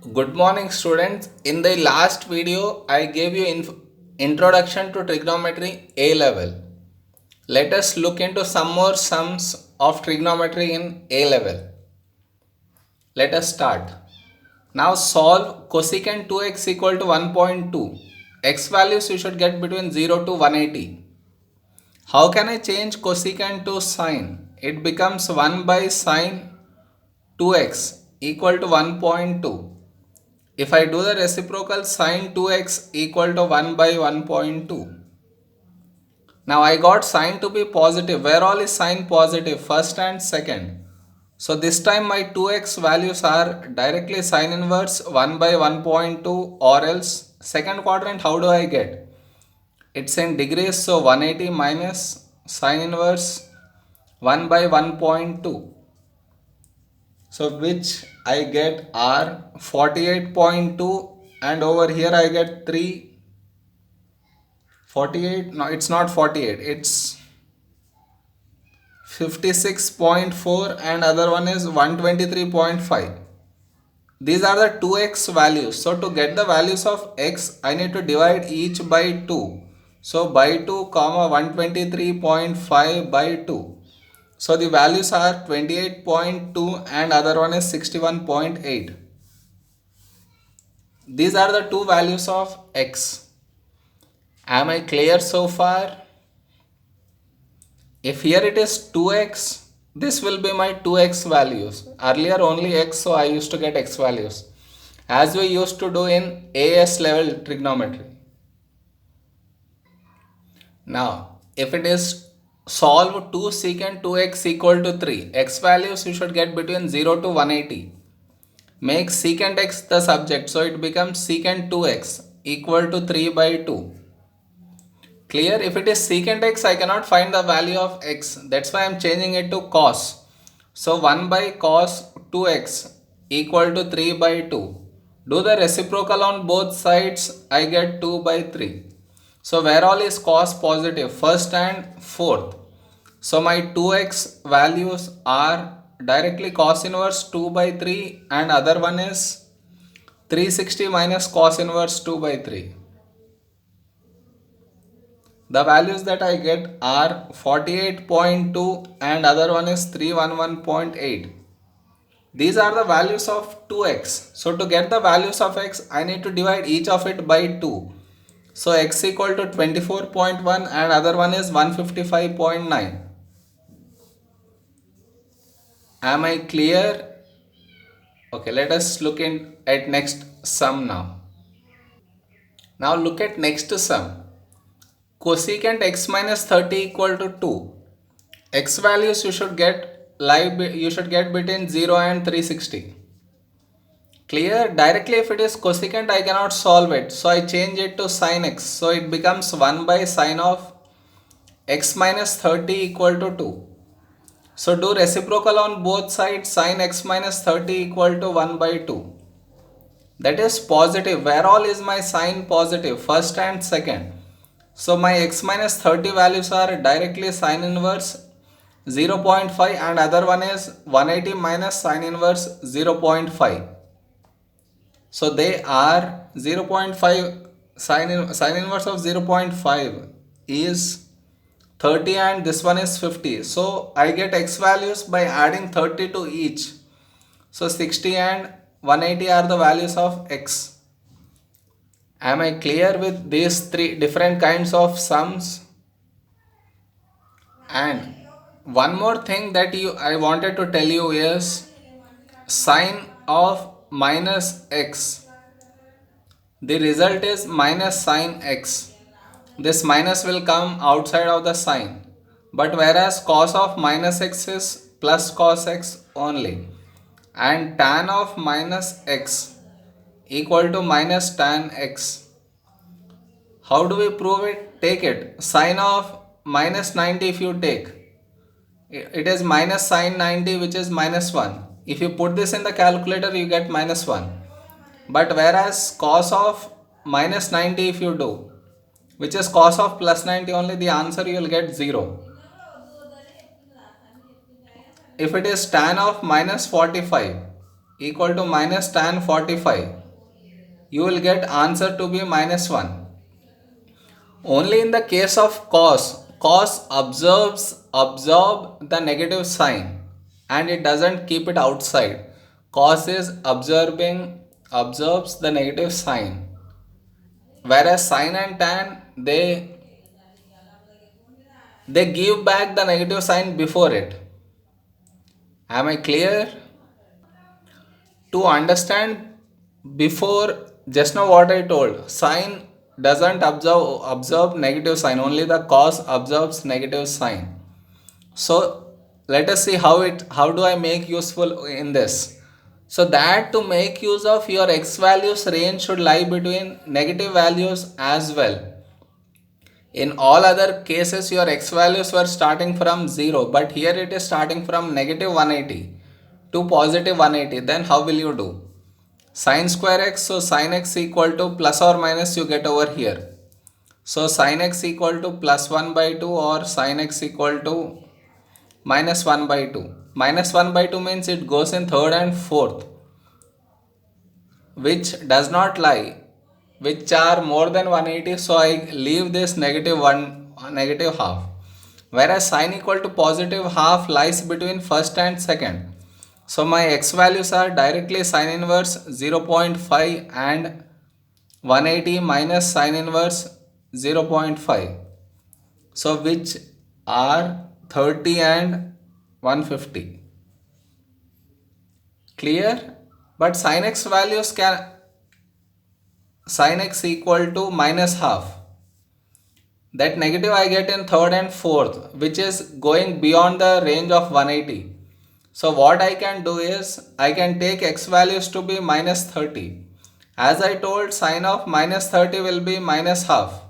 Good morning, students. In the last video, I gave you introduction to trigonometry A level. Let us look into some more sums of trigonometry in A level. Let us start. Now solve cosecant 2x equal to 1.2. X values you should get between 0 to 180. How can I change cosecant to sine? It becomes 1 by sine 2x equal to 1.2. If I do the reciprocal, sine 2x equal to 1 by 1.2. Now I got sine to be positive. Where all is sine positive? First and second. So this time my 2x values are directly sine inverse 1 by 1.2, or else second quadrant how do I get? It's in degrees, so 180 minus sine inverse 1 by 1.2. So which I get are 48.2, and over here I get 348. No, it's not 48, it's 56.4, and other one is 123.5. These are the 2x values. So to get the values of x, I need to divide each by 2. So by 2 comma 123.5 by 2. So the values are 28.2 and other one is 61.8. These are the two values of x. Am I clear so far? If here it is 2x, this will be my 2x values. Earlier only x, so I used to get x values, as we used to do in AS level trigonometry. Now, if it is solve 2 secant 2x equal to 3, x values you should get between 0 to 180. Make secant x the subject, so it becomes secant 2x equal to 3 by 2. Clear? If it is secant x, I cannot find the value of x. That's why I am changing it to cos. So 1 by cos 2x equal to 3 by 2. Do the reciprocal on both sides, I get 2 by 3. So where all is cos positive? First and fourth. So my 2x values are directly cos inverse 2 by 3, and other one is 360 minus cos inverse 2 by 3. The values that I get are 48.2 and other one is 311.8. These are the values of 2x. So to get the values of x, I need to divide each of it by 2. So x equal to 24.1 and other one is 155.9. Am I clear? Okay, let us look at next sum now. Now look at next sum. Cosecant x minus 30 equal to 2. X values you should get between 0 and 360. Clear? Directly if it is cosecant I cannot solve it, so I change it to sin x, so it becomes 1 by sine of x minus 30 equal to 2. So do reciprocal on both sides, sin x minus 30 equal to 1 by 2. That is positive. Where all is my sign positive? First and second. So my x minus 30 values are directly sine inverse 0.5 and other one is 180 minus sine inverse 0.5. So they are 0.5, sine inverse of 0.5 is 30 and this one is 50. So I get x values by adding 30 to each. So 60 and 180 are the values of x. Am I clear with these three different kinds of sums? And one more thing that I wanted to tell you is sine of minus x. The result is minus sine x. This minus will come outside of the sign. But whereas cos of minus x is plus cos x only. And tan of minus x equal to minus tan x. How do we prove it? Take it. Sine of minus 90 if you take. It is minus sine 90, which is minus 1. If you put this in the calculator, you get minus 1. But whereas cos of minus 90 if you do, which is cos of plus 90 only, the answer you will get 0. If it is tan of minus 45, equal to minus tan 45. You will get answer to be minus 1. Only in the case of cos absorb the negative sign and it doesn't keep it outside. Cos is absorbs the negative sign, whereas sin and tan they give back the negative sign before it. Am I clear? To understand before just now what I told, sine doesn't absorb negative sign, only the cos absorbs negative sign. So let us see how do I make useful in this. So that to make use of your x values, range should lie between negative values as well. In all other cases your x values were starting from 0, but here it is starting from negative 180 to positive 180. Then how will you do? Sin square x, so sin x equal to plus or minus you get over here. So sin x equal to plus 1 by 2 or sin x equal to minus 1 by 2. Minus 1 by 2 means it goes in third and fourth, which does not lie, which are more than 180. So I leave this negative 1, negative half. Whereas sin equal to positive half lies between first and second. So my x values are directly sin inverse 0.5 and 180 minus sin inverse 0.5. So which are 30 and 150. Clear? But sin x values can sin x equal to minus half. That negative I get in third and fourth, which is going beyond the range of 180. So what I can do is, I can take x values to be minus 30. As I told, sin of minus 30 will be minus half.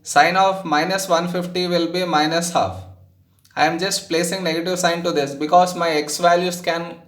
Sin of minus 150 will be minus half. I am just placing negative sign to this because my x values can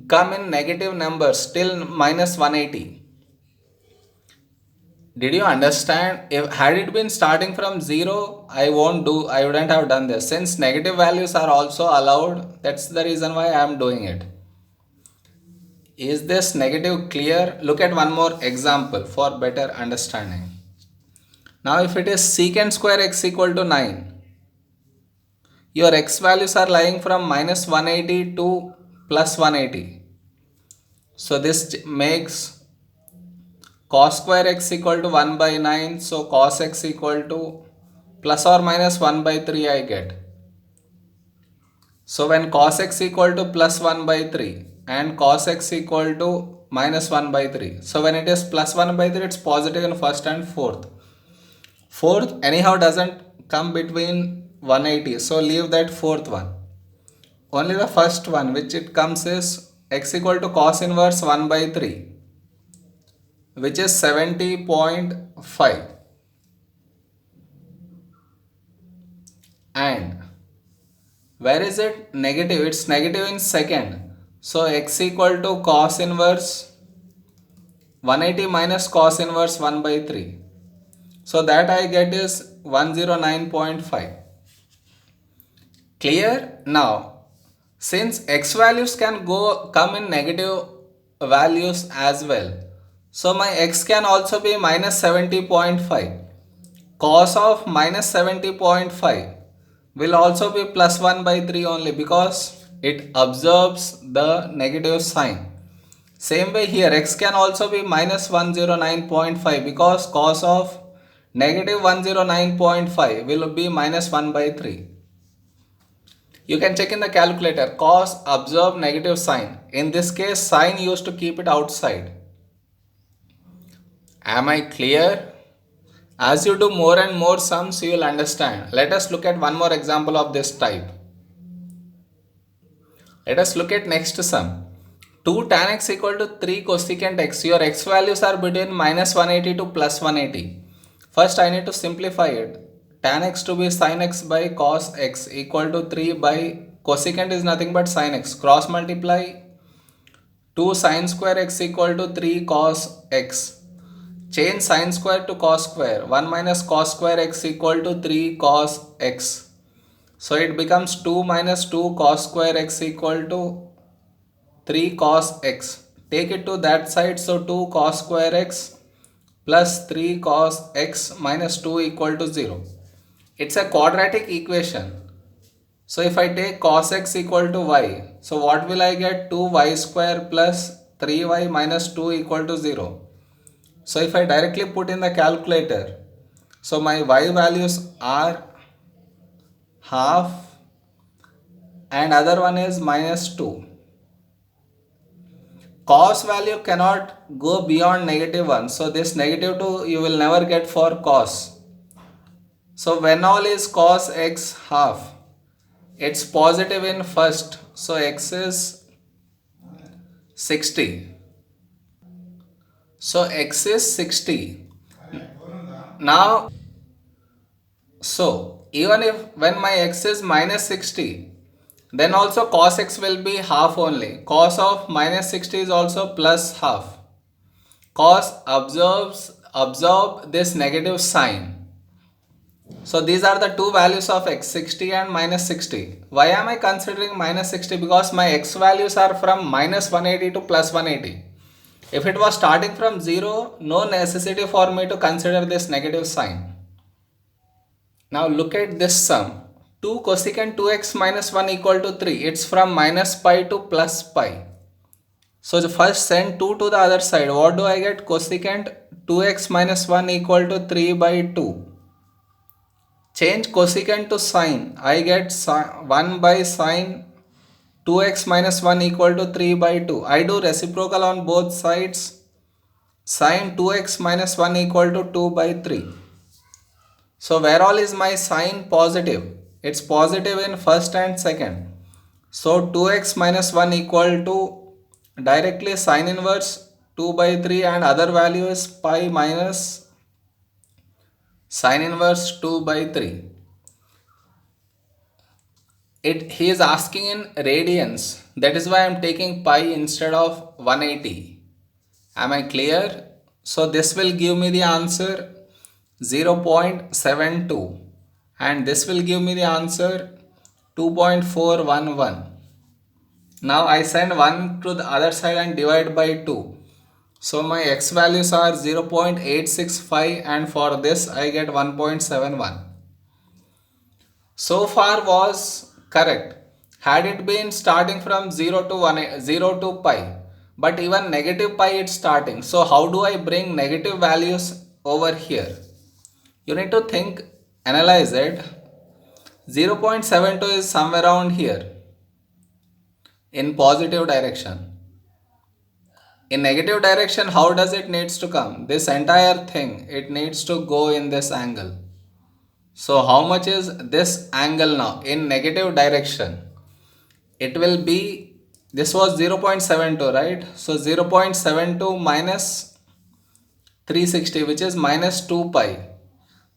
come in negative numbers till minus 180. Did you understand? If had it been starting from 0, I wouldn't have done this. Since negative values are also allowed, that's the reason why I am doing it. Is this negative clear? Look at one more example for better understanding. Now if it is secant square x equal to 9, your x values are lying from minus 180 to plus 180. So this makes cos square x equal to 1 by 9. So cos x equal to plus or minus 1 by 3 I get. So when cos x equal to plus 1 by 3 and cos x equal to minus 1 by 3. So when it is plus 1 by 3, it's positive in first and fourth. Fourth anyhow doesn't come between 180. So leave that fourth one. Only the first one which it comes is x equal to cos inverse 1 by 3, which is 70.5. And where is it negative? It's negative in second. So x equal to cos inverse 180 minus cos inverse 1 by 3. So that I get is 109.5. Clear? Now, since x values can come in negative values as well, so my x can also be minus 70.5. Cos of minus 70.5 will also be plus 1 by 3 only because it absorbs the negative sign. Same way here, x can also be minus 109.5 because cos of negative 109.5 will be minus 1 by 3. You can check in the calculator, cos absorb negative sign. In this case, sign used to keep it outside. Am I clear? As you do more and more sums, you will understand. Let us look at one more example of this type. Let us look at next sum. 2 tan x equal to 3 cosecant x. Your x values are between minus 180 to plus 180. First I need to simplify it. Tan x to be sin x by cos x equal to 3 by cosecant is nothing but sin x. Cross multiply 2 sin square x equal to 3 cos x. Change sin square to cos square. 1 minus cos square x equal to 3 cos x. So it becomes 2 minus 2 cos square x equal to 3 cos x. Take it to that side, so 2 cos square x plus 3 cos x minus 2 equal to 0. It's a quadratic equation. So if I take cos x equal to y, so what will I get? 2y square plus 3y minus 2 equal to 0. So if I directly put in the calculator, so my y values are half and other one is minus 2. Cos value cannot go beyond negative 1. So this negative 2 you will never get for cos. So when all is cos x half, it's positive in first. So x is 60. So x is 60. Now, so even if when my x is minus 60, then also cos x will be half only. Cos of minus 60 is also plus half. Cos absorb this negative sign. So these are the two values of x, 60 and minus 60. Why am I considering minus 60? Because my x values are from minus 180 to plus 180. If it was starting from 0, no necessity for me to consider this negative sign. Now look at this sum. 2 cosecant 2x minus 1 equal to 3. It's from minus pi to plus pi. So first send 2 to the other side. What do I get? Cosecant 2x minus 1 equal to 3 by 2. Change cosecant to sine. I get 1 by sine 2x minus 1 equal to 3 by 2. I do reciprocal on both sides. Sine 2x minus 1 equal to 2 by 3. So where all is my sign positive? It's positive in first and second. So 2x minus 1 equal to directly sine inverse 2 by 3 and other value is pi minus sine inverse 2 by 3. He is asking in radians. That is why I am taking pi instead of 180. Am I clear? So this will give me the answer 0.72 and this will give me the answer 2.411. Now I send 1 to the other side and divide by 2. So my x values are 0.865 and for this I get 1.71. So far was correct. Had it been starting from 0 to 0 to pi, but even negative pi it's starting. So how do I bring negative values over here? You need to think, analyze it. 0.72 is somewhere around here in positive direction. In negative direction, how does it needs to come? This entire thing, it needs to go in this angle. So how much is this angle now in negative direction? It will be, this was 0.72, right? So 0.72 minus 360, which is minus 2 pi,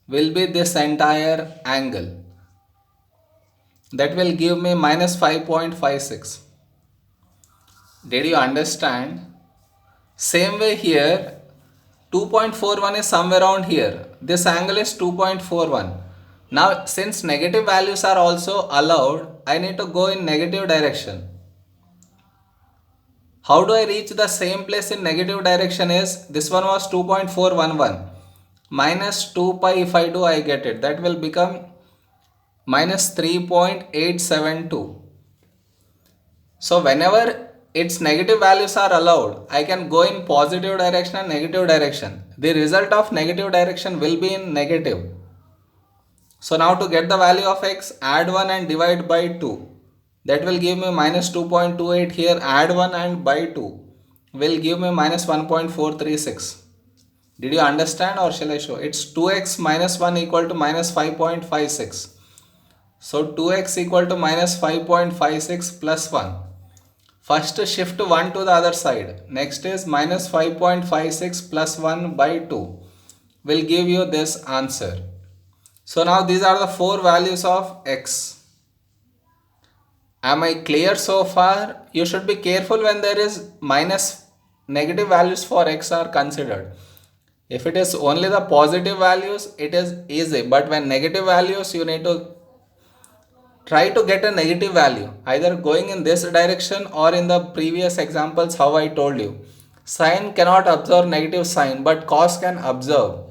will be this entire angle. That will give me minus 5.56. Did you understand? Same way here, 2.41 is somewhere around here. This angle is 2.41. Now since negative values are also allowed, I need to go in negative direction. How do I reach the same place in negative direction is, this one was 2.411. Minus 2 pi if I do, I get it. That will become minus 3.872. So whenever its negative values are allowed, I can go in positive direction and negative direction. The result of negative direction will be in negative. So now to get the value of x, add 1 and divide by 2. That will give me minus 2.28 here. Add 1 and by 2 will give me minus 1.436. Did you understand or shall I show? It's 2x minus 1 equal to minus 5.56. So 2x equal to minus 5.56 plus 1. First shift 1 to the other side. Next is minus 5.56 plus 1 by 2 will give you this answer. So now these are the 4 values of x. Am I clear so far? You should be careful when there is minus negative values for x are considered. If it is only the positive values, it is easy. But when negative values, you need to try to get a negative value, either going in this direction or in the previous examples how I told you. Sine cannot observe negative sign, but cos can observe.